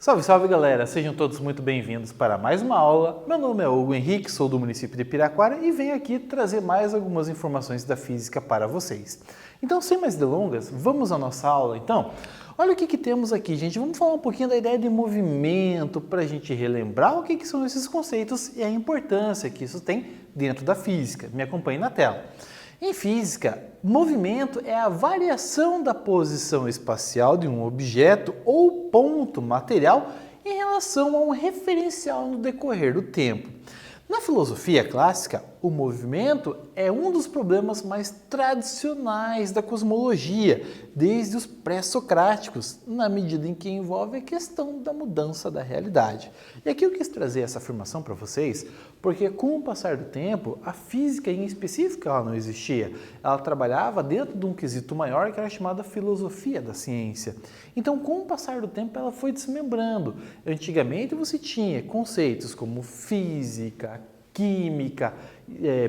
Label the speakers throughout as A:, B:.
A: Salve, salve galera! Sejam todos muito bem-vindos para mais uma aula. Meu nome é Hugo Henrique, sou do município de Piraquara e venho aqui trazer mais algumas informações da física para vocês. Então, sem mais delongas, vamos à nossa aula então? Olha o que temos aqui, gente. Vamos falar um pouquinho da ideia de movimento para a gente relembrar o que são esses conceitos e a importância que isso tem dentro da física. Me acompanhe na tela. Em física, movimento é a variação da posição espacial de um objeto ou ponto material em relação a um referencial no decorrer do tempo. Na filosofia clássica, o movimento é um dos problemas mais tradicionais da cosmologia, desde os pré-socráticos, na medida em que envolve a questão da mudança da realidade. E aqui eu quis trazer essa afirmação para vocês, porque com o passar do tempo, a física em específico ela não existia. Ela trabalhava dentro de um quesito maior que era chamada filosofia da ciência. Então, com o passar do tempo, ela foi desmembrando. Antigamente você tinha conceitos como física, química,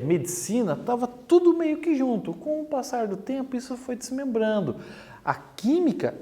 A: medicina, estava tudo meio que junto. Com o passar do tempo, isso foi desmembrando. A química,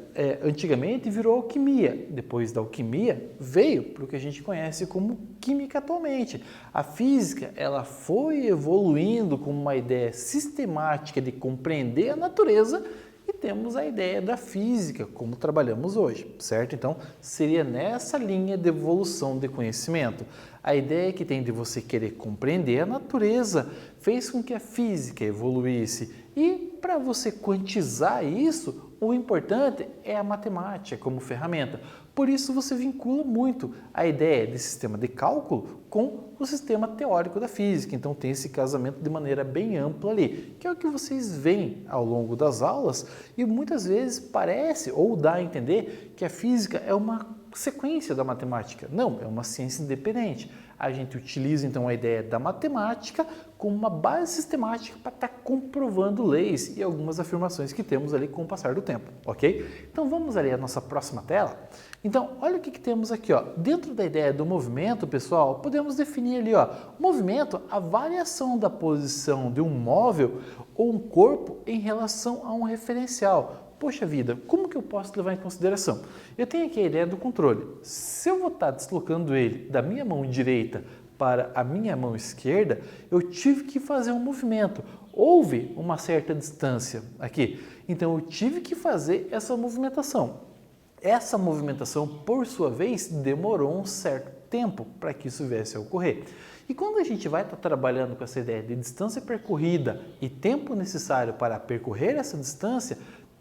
A: antigamente, virou alquimia. Depois da alquimia, veio para o que a gente conhece como química atualmente. A física, ela foi evoluindo com uma ideia sistemática de compreender a natureza e temos a ideia da física, como trabalhamos hoje, certo? Então, seria nessa linha de evolução de conhecimento. A ideia que tem de você querer compreender a natureza fez com que a física evoluísse. E para você quantizar isso, o importante é a matemática como ferramenta. Por isso você vincula muito a ideia de sistema de cálculo com o sistema teórico da física. Então tem esse casamento de maneira bem ampla ali, que é o que vocês veem ao longo das aulas e muitas vezes parece ou dá a entender que a física é uma sequência da matemática. Não, é uma ciência independente. A gente utiliza então a ideia da matemática como uma base sistemática para estar comprovando leis e algumas afirmações que temos ali com o passar do tempo, ok? Então vamos ali à nossa próxima tela. Então, olha o que temos aqui, ó. Dentro da ideia do movimento, pessoal, podemos definir ali, ó, movimento, a variação da posição de um móvel ou um corpo em relação a um referencial. Poxa vida, como que eu posso levar em consideração? Eu tenho aqui a ideia do controle. Se eu vou estar deslocando ele da minha mão direita para a minha mão esquerda, eu tive que fazer um movimento. Houve uma certa distância aqui, então eu tive que fazer essa movimentação. Essa movimentação, por sua vez, demorou um certo tempo para que isso viesse a ocorrer. E quando a gente vai estar trabalhando com essa ideia de distância percorrida e tempo necessário para percorrer essa distância,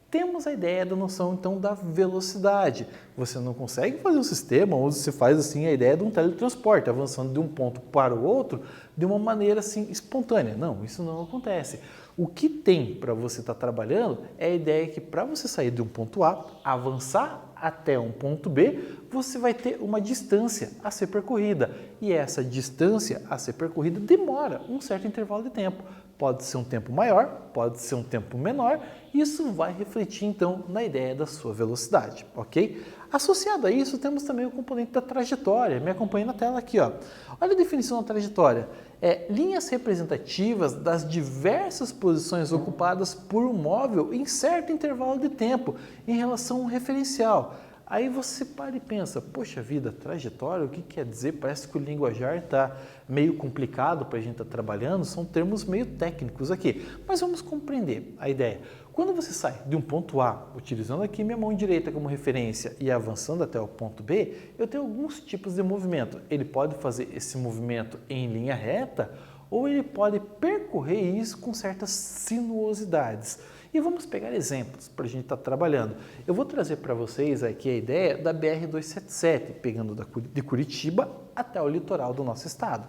A: temos a ideia da noção, então, da velocidade. Você não consegue fazer um sistema onde você faz assim a ideia de um teletransporte, avançando de um ponto para o outro de uma maneira assim espontânea. Não, isso não acontece. O que tem para você estar trabalhando é a ideia que para você sair de um ponto A, avançar até um ponto B, você vai ter uma distância a ser percorrida. E essa distância a ser percorrida demora um certo intervalo de tempo. Pode ser um tempo maior, pode ser um tempo menor, isso vai refletir então na ideia da sua velocidade, ok? Associado a isso, temos também o componente da trajetória. Me acompanhe na tela aqui, ó. Olha a definição da trajetória. Linhas representativas das diversas posições ocupadas por um móvel em certo intervalo de tempo em relação a um referencial. Aí você para e pensa, poxa vida, trajetória, o que quer dizer? Parece que o linguajar está meio complicado para a gente estar trabalhando, são termos meio técnicos aqui. Mas vamos compreender a ideia. Quando você sai de um ponto A, utilizando aqui minha mão direita como referência e avançando até o ponto B, eu tenho alguns tipos de movimento. Ele pode fazer esse movimento em linha reta ou ele pode percorrer isso com certas sinuosidades. E vamos pegar exemplos para a gente estar trabalhando. Eu vou trazer para vocês aqui a ideia da BR-277, pegando de Curitiba até o litoral do nosso estado.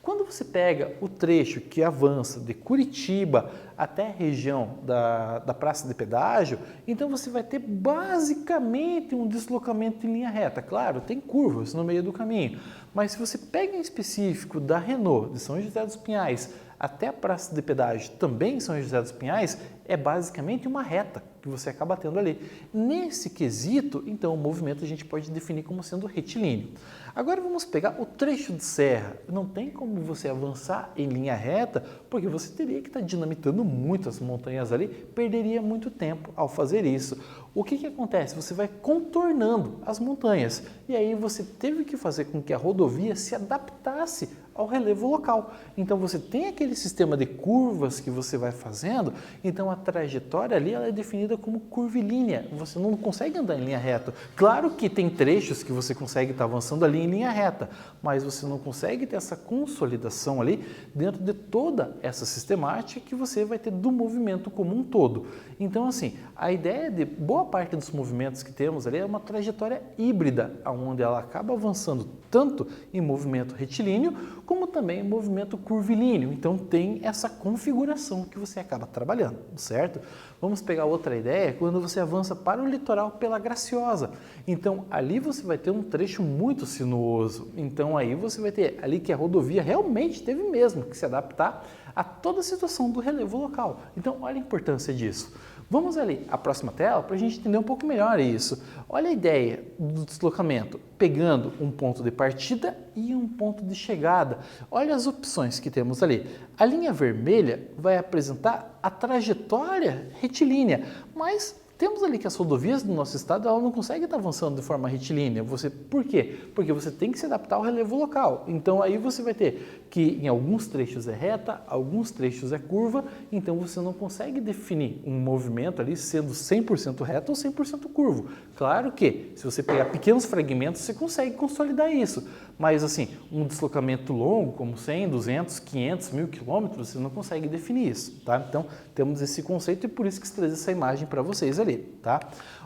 A: Quando você pega o trecho que avança de Curitiba até a região da praça de pedágio, então você vai ter basicamente um deslocamento em linha reta. Claro, tem curvas no meio do caminho, mas se você pega em específico da Renault de São José dos Pinhais até a praça de pedágio, também em São José dos Pinhais, é basicamente uma reta que você acaba tendo ali. Nesse quesito, então, o movimento a gente pode definir como sendo retilíneo. Agora vamos pegar o trecho de serra. Não tem como você avançar em linha reta, porque você teria que estar dinamitando muito as montanhas ali, perderia muito tempo ao fazer isso. O que acontece? Você vai contornando as montanhas e aí você teve que fazer com que a rodovia se adaptasse ao relevo local. Então você tem aquele sistema de curvas que você vai fazendo, então a trajetória ali ela é definida como curvilínea, você não consegue andar em linha reta. Claro que tem trechos que você consegue estar avançando ali em linha reta, mas você não consegue ter essa consolidação ali dentro de toda essa sistemática que você vai ter do movimento como um todo. Então assim, a ideia de boa parte dos movimentos que temos ali é uma trajetória híbrida, onde ela acaba avançando tanto em movimento retilíneo, como também em movimento curvilíneo. Então tem essa configuração que você acaba trabalhando, certo? Vamos pegar outra ideia, quando você avança para o litoral pela Graciosa. Então ali você vai ter um trecho muito sinuoso. Então aí você vai ter ali que a rodovia realmente teve mesmo que se adaptar a toda a situação do relevo local. Então olha a importância disso. Vamos ali à próxima tela para a gente entender um pouco melhor isso. Olha a ideia do deslocamento, pegando um ponto de partida e um ponto de chegada. Olha as opções que temos ali. A linha vermelha vai apresentar a trajetória retilínea, mas temos ali que as rodovias do nosso estado ela não conseguem estar avançando de forma retilínea. Por quê? Porque você tem que se adaptar ao relevo local. Então aí você vai ter que em alguns trechos é reta, alguns trechos é curva, então você não consegue definir um movimento ali sendo 100% reto ou 100% curvo. Claro que se você pegar pequenos fragmentos você consegue consolidar isso, mas assim, um deslocamento longo como 100, 200, 500, 1000 quilômetros, você não consegue definir isso, tá? Então temos esse conceito e por isso que se traz essa imagem para vocês ali, tá?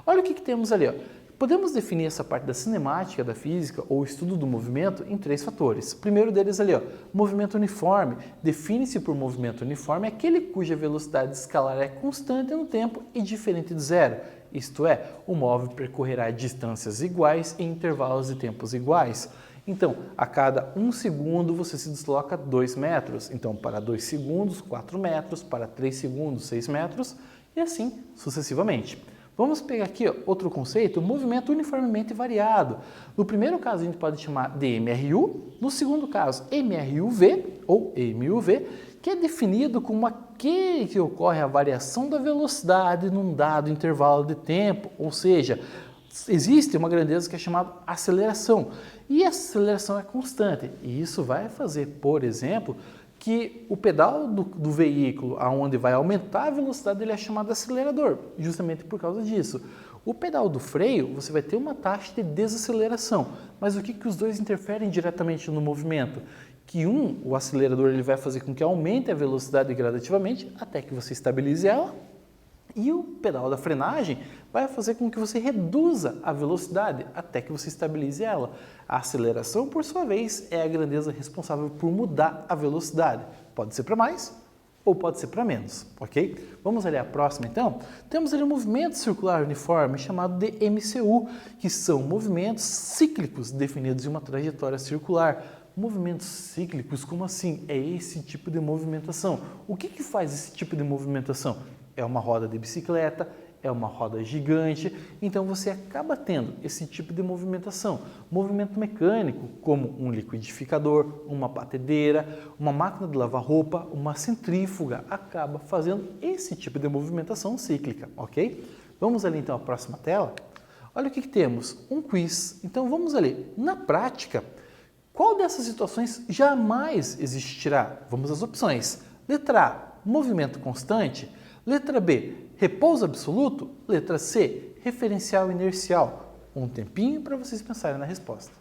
A: Olha o que temos ali, ó. Podemos definir essa parte da cinemática da física ou estudo do movimento em 3 fatores. O primeiro deles ali, ó, movimento uniforme. Define-se por movimento uniforme aquele cuja velocidade escalar é constante no tempo e diferente de zero. Isto é, o móvel percorrerá distâncias iguais em intervalos de tempos iguais. Então, a cada 1 segundo você se desloca 2 metros. Então, para 2 segundos, 4 metros, para 3 segundos, 6 metros e assim sucessivamente. Vamos pegar aqui ó, outro conceito, movimento uniformemente variado. No primeiro caso a gente pode chamar de MRU, no segundo caso MRUV ou MUV, que é definido como aquele que ocorre a variação da velocidade num dado intervalo de tempo, ou seja, existe uma grandeza que é chamada aceleração, e a aceleração é constante, e isso vai fazer, por exemplo, que o pedal do veículo, aonde vai aumentar a velocidade, ele é chamado acelerador, justamente por causa disso. O pedal do freio, você vai ter uma taxa de desaceleração, mas o que os dois interferem diretamente no movimento? Que o acelerador, ele vai fazer com que aumente a velocidade gradativamente até que você estabilize ela, e o pedal da frenagem vai fazer com que você reduza a velocidade até que você estabilize ela. A aceleração, por sua vez, é a grandeza responsável por mudar a velocidade. Pode ser para mais ou pode ser para menos, ok? Vamos ali à próxima, então? Temos ali um movimento circular uniforme chamado de MCU, que são movimentos cíclicos definidos em uma trajetória circular. Movimentos cíclicos, como assim? É esse tipo de movimentação. O que faz esse tipo de movimentação? É uma roda de bicicleta, é uma roda gigante, então você acaba tendo esse tipo de movimentação. Movimento mecânico, como um liquidificador, uma batedeira, uma máquina de lavar roupa, uma centrífuga, acaba fazendo esse tipo de movimentação cíclica, ok? Vamos ali então à próxima tela. Olha o que temos, um quiz. Então vamos ali, na prática, qual dessas situações jamais existirá? Vamos às opções. Letra A, movimento constante. Letra B, repouso absoluto. Letra C, referencial inercial. Um tempinho para vocês pensarem na resposta.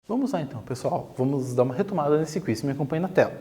A: Vamos lá então, pessoal, vamos dar uma retomada nesse quiz, me acompanhe na tela.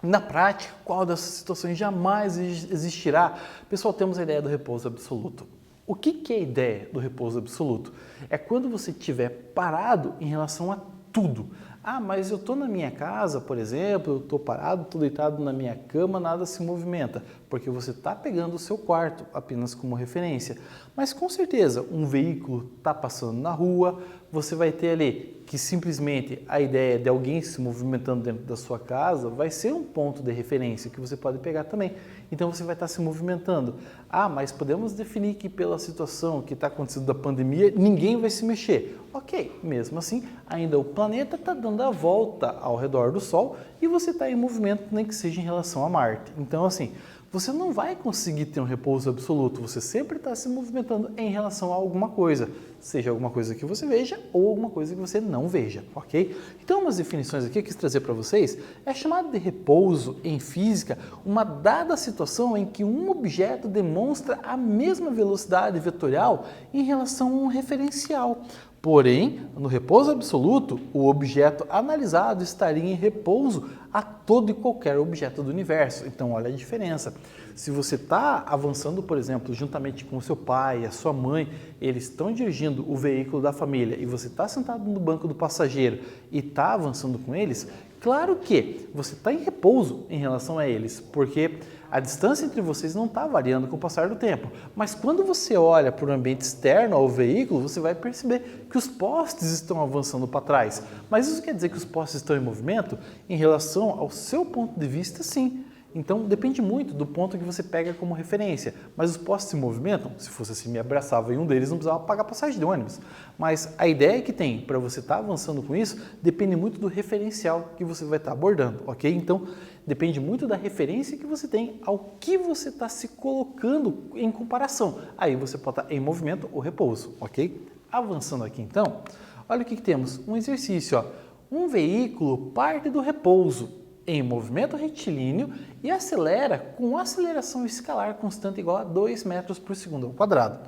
A: Na prática, qual dessas situações jamais existirá? Pessoal, temos a ideia do repouso absoluto. O que é a ideia do repouso absoluto? É quando você estiver parado em relação a tudo. Ah, mas eu estou na minha casa, por exemplo, eu estou parado, estou deitado na minha cama, nada se movimenta, porque você está pegando o seu quarto apenas como referência. Mas com certeza, um veículo está passando na rua, você vai ter ali que simplesmente a ideia de alguém se movimentando dentro da sua casa vai ser um ponto de referência que você pode pegar também. Então você vai estar se movimentando. Ah, mas podemos definir que pela situação que está acontecendo da pandemia, ninguém vai se mexer. Ok, mesmo assim, ainda o planeta está dando a volta ao redor do Sol e você está em movimento, nem que seja em relação a Marte. Então, assim, você não vai conseguir ter um repouso absoluto, você sempre está se movimentando em relação a alguma coisa, seja alguma coisa que você veja ou alguma coisa que você não veja, ok? Então, umas definições aqui que eu quis trazer para vocês é chamado de repouso em física uma dada situação em que um objeto demonstra a mesma velocidade vetorial em relação a um referencial. Porém, no repouso absoluto, o objeto analisado estaria em repouso a todo e qualquer objeto do universo. Então, olha a diferença. Se você está avançando, por exemplo, juntamente com o seu pai, a sua mãe, eles estão dirigindo o veículo da família e você está sentado no banco do passageiro e está avançando com eles, claro que você está em repouso em relação a eles, porque a distância entre vocês não está variando com o passar do tempo. Mas quando você olha para o ambiente externo ao veículo, você vai perceber que os postes estão avançando para trás. Mas isso quer dizer que os postes estão em movimento? Em relação ao seu ponto de vista, sim. Então depende muito do ponto que você pega como referência. Mas os postes se movimentam? Se fosse assim, me abraçava em um deles, não precisava pagar passagem de ônibus. Mas a ideia que tem para você estar avançando com isso depende muito do referencial que você vai estar abordando, ok? Então depende muito da referência que você tem ao que você está se colocando em comparação. Aí você pode estar em movimento ou repouso, ok? Avançando aqui então, olha o que temos. Um exercício, ó. Um veículo parte do repouso em movimento retilíneo e acelera com aceleração escalar constante igual a 2 metros por segundo ao quadrado.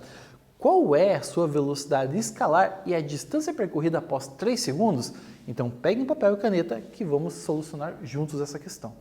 A: Qual é a sua velocidade escalar e a distância percorrida após 3 segundos? Então peguem papel e caneta que vamos solucionar juntos essa questão.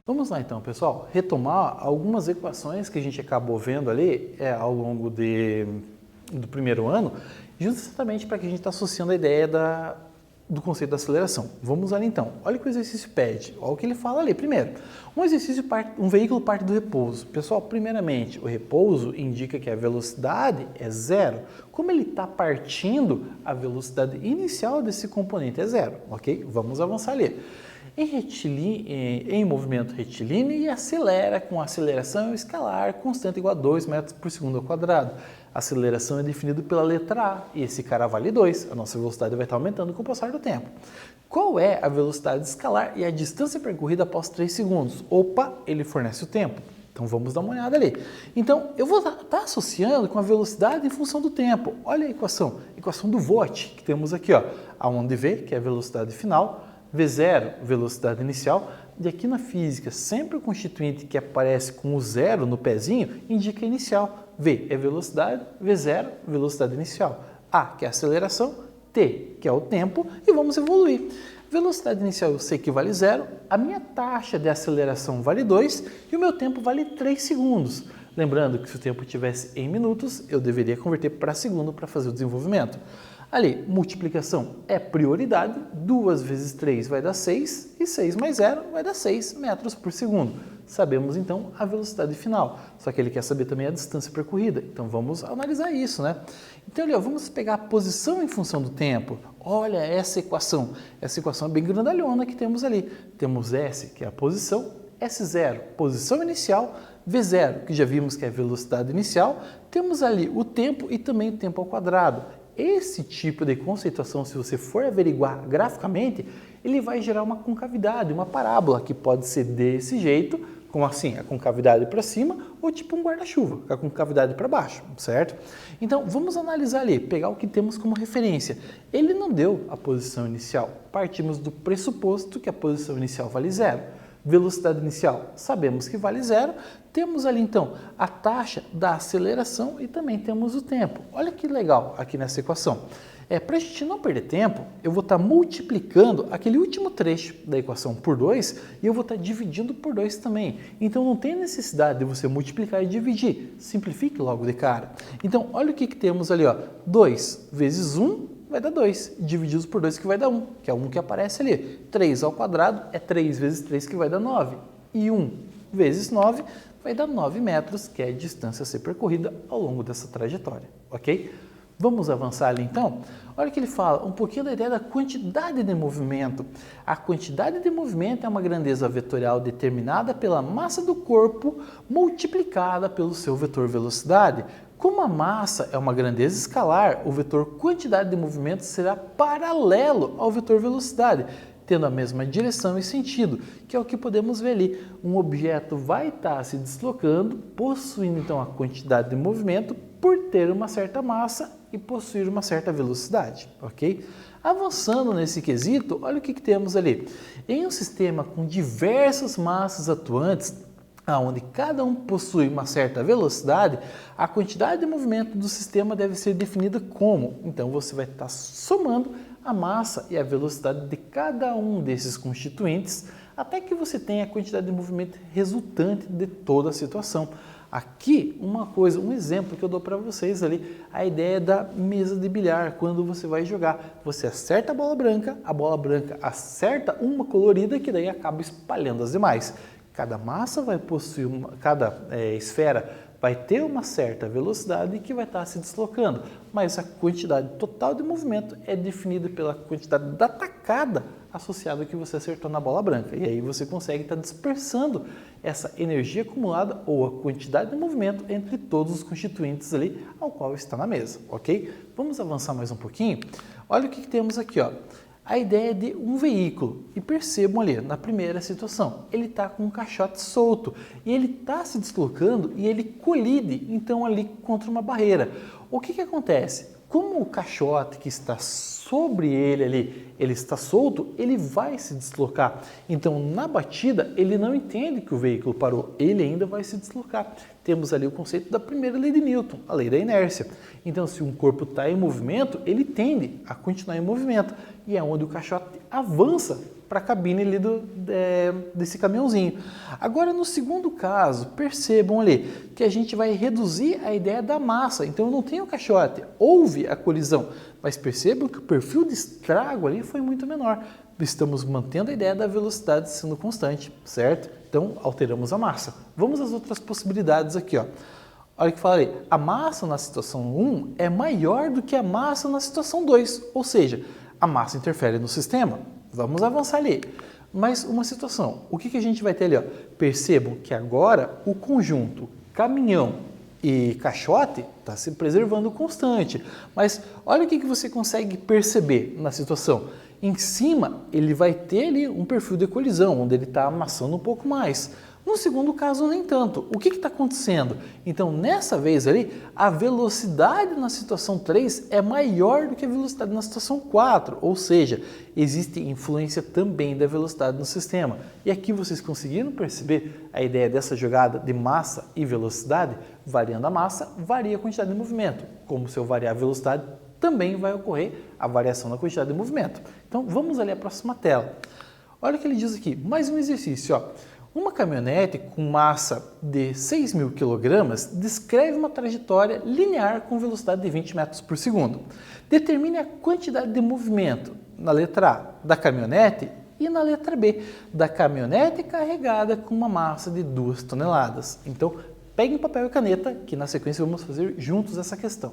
A: Vamos lá então, pessoal, retomar algumas equações que a gente acabou vendo ali ao longo do primeiro ano, justamente para que a gente está associando a ideia do conceito da aceleração. Vamos lá então. Olha o que o exercício pede. Olha o que ele fala ali. Primeiro, um veículo parte do repouso. Pessoal, primeiramente, o repouso indica que a velocidade é zero. Como ele está partindo, a velocidade inicial desse componente é zero, ok? Vamos avançar ali. Em movimento retilíneo e acelera com aceleração escalar constante igual a 2 metros por segundo ao quadrado. A aceleração é definida pela letra A e esse cara vale 2. A nossa velocidade vai estar aumentando com o passar do tempo. Qual é a velocidade escalar e a distância percorrida após 3 segundos? Opa, ele fornece o tempo. Então vamos dar uma olhada ali. Então eu vou estar associando com a velocidade em função do tempo. Olha a equação do Watt que temos aqui, ó. Aonde V, que é a velocidade final, V0, velocidade inicial, e aqui na física, sempre o constituinte que aparece com o zero no pezinho indica inicial. V é velocidade, V0, velocidade inicial. A, que é a aceleração, T, que é o tempo, e vamos evoluir. Velocidade inicial eu sei que vale 0, a minha taxa de aceleração vale 2 e o meu tempo vale 3 segundos. Lembrando que se o tempo estivesse em minutos, eu deveria converter para segundo para fazer o desenvolvimento. Ali, multiplicação é prioridade, 2 vezes 3 vai dar 6 e 6 mais 0 vai dar 6 metros por segundo. Sabemos então a velocidade final, só que ele quer saber também a distância percorrida, então vamos analisar isso, né? Então ali, ó, vamos pegar a posição em função do tempo. Olha essa equação é bem grandalhona que temos ali. Temos S, que é a posição, S0, posição inicial, V0, que já vimos que é a velocidade inicial, temos ali o tempo e também o tempo ao quadrado. Esse tipo de conceituação, se você for averiguar graficamente, ele vai gerar uma concavidade, uma parábola, que pode ser desse jeito, como assim, a concavidade para cima, ou tipo um guarda-chuva, com a concavidade para baixo, certo? Então, vamos analisar ali, pegar o que temos como referência. Ele não deu a posição inicial, partimos do pressuposto que a posição inicial vale 0. Velocidade inicial, sabemos que vale 0. Temos ali então a taxa da aceleração e também temos o tempo. Olha que legal aqui nessa equação. Para a gente não perder tempo, eu vou estar multiplicando aquele último trecho da equação por 2 e eu vou estar dividindo por 2 também. Então não tem necessidade de você multiplicar e dividir. Simplifique logo de cara. Então olha o que temos ali, ó. 2 vezes 1 vai dar 2, divididos por 2 que vai dar 1, que é o 1 que aparece ali. 3 ao quadrado é 3 vezes 3 que vai dar 9. E 1 vezes 9 vai dar 9 metros, que é a distância a ser percorrida ao longo dessa trajetória, ok? Vamos avançar ali então? Olha que ele fala um pouquinho da ideia da quantidade de movimento. A quantidade de movimento é uma grandeza vetorial determinada pela massa do corpo multiplicada pelo seu vetor velocidade. Como a massa é uma grandeza escalar, o vetor quantidade de movimento será paralelo ao vetor velocidade, tendo a mesma direção e sentido, que é o que podemos ver ali. Um objeto vai estar se deslocando, possuindo então a quantidade de movimento por ter uma certa massa e possuir uma certa velocidade, ok? Avançando nesse quesito, olha o que temos ali. Em um sistema com diversas massas atuantes, onde cada um possui uma certa velocidade, a quantidade de movimento do sistema deve ser definida como? Então você vai estar somando a massa e a velocidade de cada um desses constituintes, até que você tenha a quantidade de movimento resultante de toda a situação. Aqui, um exemplo que eu dou para vocês ali, a ideia da mesa de bilhar, quando você vai jogar. Você acerta a bola branca acerta uma colorida que daí acaba espalhando as demais. Cada massa vai possuir, cada esfera vai ter uma certa velocidade que vai estar se deslocando, mas a quantidade total de movimento é definida pela quantidade da tacada associada que você acertou na bola branca. E aí você consegue estar dispersando essa energia acumulada ou a quantidade de movimento entre todos os constituintes ali ao qual está na mesa, ok? Vamos avançar mais um pouquinho? Olha o que temos aqui, ó. A ideia de um veículo, e percebam ali, na primeira situação, ele está com um caixote solto, e ele está se deslocando e ele colide, então, ali contra uma barreira. O que acontece? Como o caixote que está sobre ele ali, ele está solto, ele vai se deslocar. Então, na batida, ele não entende que o veículo parou, ele ainda vai se deslocar. Temos ali o conceito da primeira lei de Newton, a lei da inércia. Então, se um corpo está em movimento, ele tende a continuar em movimento. E é onde o caixote avança para a cabine ali desse caminhãozinho. Agora, no segundo caso, percebam ali que a gente vai reduzir a ideia da massa. Então, eu não tenho caixote, houve a colisão, mas percebam que o perfil de estrago ali foi muito menor. Estamos mantendo a ideia da velocidade sendo constante, certo? Então, alteramos a massa. Vamos às outras possibilidades aqui, ó. Olha o que falei, a massa na situação 1 é maior do que a massa na situação 2, ou seja, a massa interfere no sistema. Vamos avançar ali. Mais uma situação, o que a gente vai ter ali? Ó? Percebam que agora o conjunto caminhão e caixote está se preservando constante, mas olha o que você consegue perceber na situação. Em cima ele vai ter ali um perfil de colisão, onde ele está amassando um pouco mais. No segundo caso, nem tanto. O que está acontecendo? Então, nessa vez ali, a velocidade na situação 3 é maior do que a velocidade na situação 4, ou seja, existe influência também da velocidade no sistema. E aqui vocês conseguiram perceber a ideia dessa jogada de massa e velocidade? Variando a massa, varia a quantidade de movimento. Como se eu variar a velocidade, também vai ocorrer a variação na quantidade de movimento. Então, vamos ali à próxima tela. Olha o que ele diz aqui, mais um exercício, ó. Uma caminhonete com massa de 6.000 kg descreve uma trajetória linear com velocidade de 20 metros por segundo. Determine a quantidade de movimento na letra A da caminhonete e na letra B da caminhonete carregada com uma massa de 2 toneladas. Então, peguem papel e caneta que na sequência vamos fazer juntos essa questão.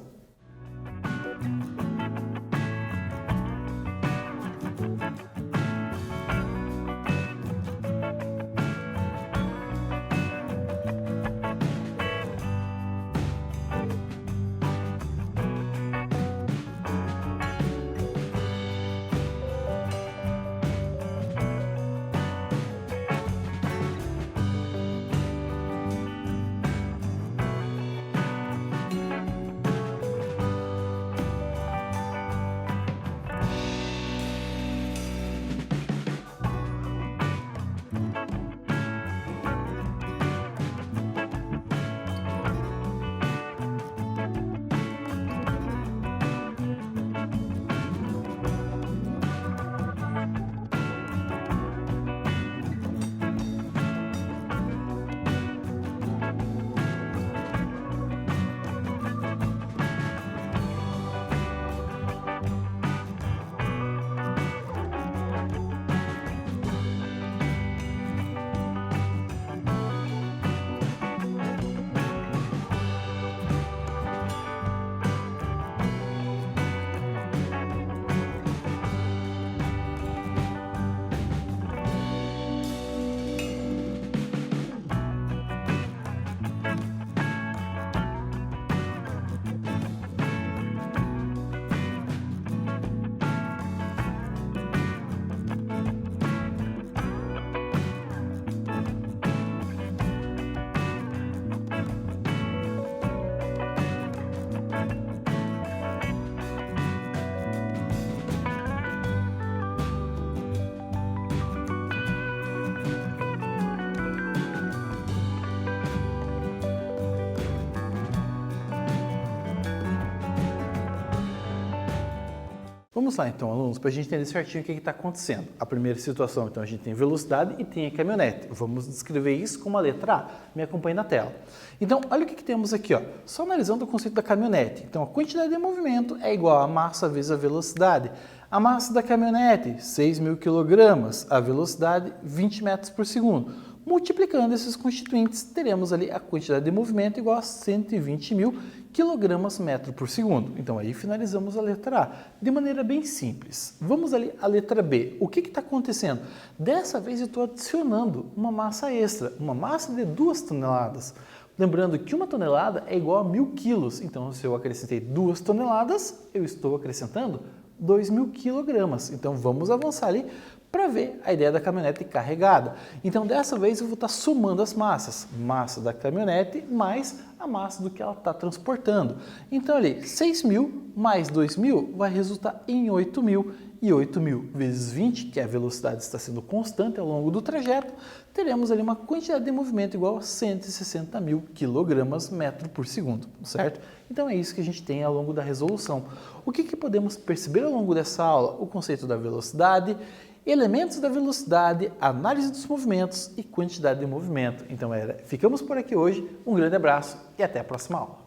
A: Vamos lá então, alunos, para a gente entender certinho o que está acontecendo. A primeira situação, então, a gente tem velocidade e tem a caminhonete. Vamos descrever isso com uma letra A. Me acompanhe na tela. Então, olha o que temos aqui, ó. Só analisando o conceito da caminhonete. Então, a quantidade de movimento é igual a massa vezes a velocidade. A massa da caminhonete, 6.000 kg. A velocidade, 20 metros por segundo. Multiplicando esses constituintes, teremos ali a quantidade de movimento igual a 120.000 kg/metro por segundo. Então, aí finalizamos a letra A de maneira bem simples. Vamos ali à letra B. O que está acontecendo? Dessa vez eu estou adicionando uma massa extra, uma massa de 2 toneladas. Lembrando que 1 tonelada é igual a 1.000 quilos. Então, se eu acrescentei 2 toneladas, eu estou acrescentando 2.000 kg. Então, vamos avançar ali para ver a ideia da caminhonete carregada. Então, dessa vez eu vou estar somando as massas. Massa da caminhonete mais a massa do que ela está transportando. Então, ali, 6.000 mais 2.000 vai resultar em 8.000. E 8.000 vezes 20, que a velocidade está sendo constante ao longo do trajeto, teremos ali uma quantidade de movimento igual a 160.000 kg/metro por segundo, certo? Então é isso que a gente tem ao longo da resolução. O que podemos perceber ao longo dessa aula? O conceito da velocidade elementos da velocidade, análise dos movimentos e quantidade de movimento. Então, ficamos por aqui hoje. Um grande abraço e até a próxima aula.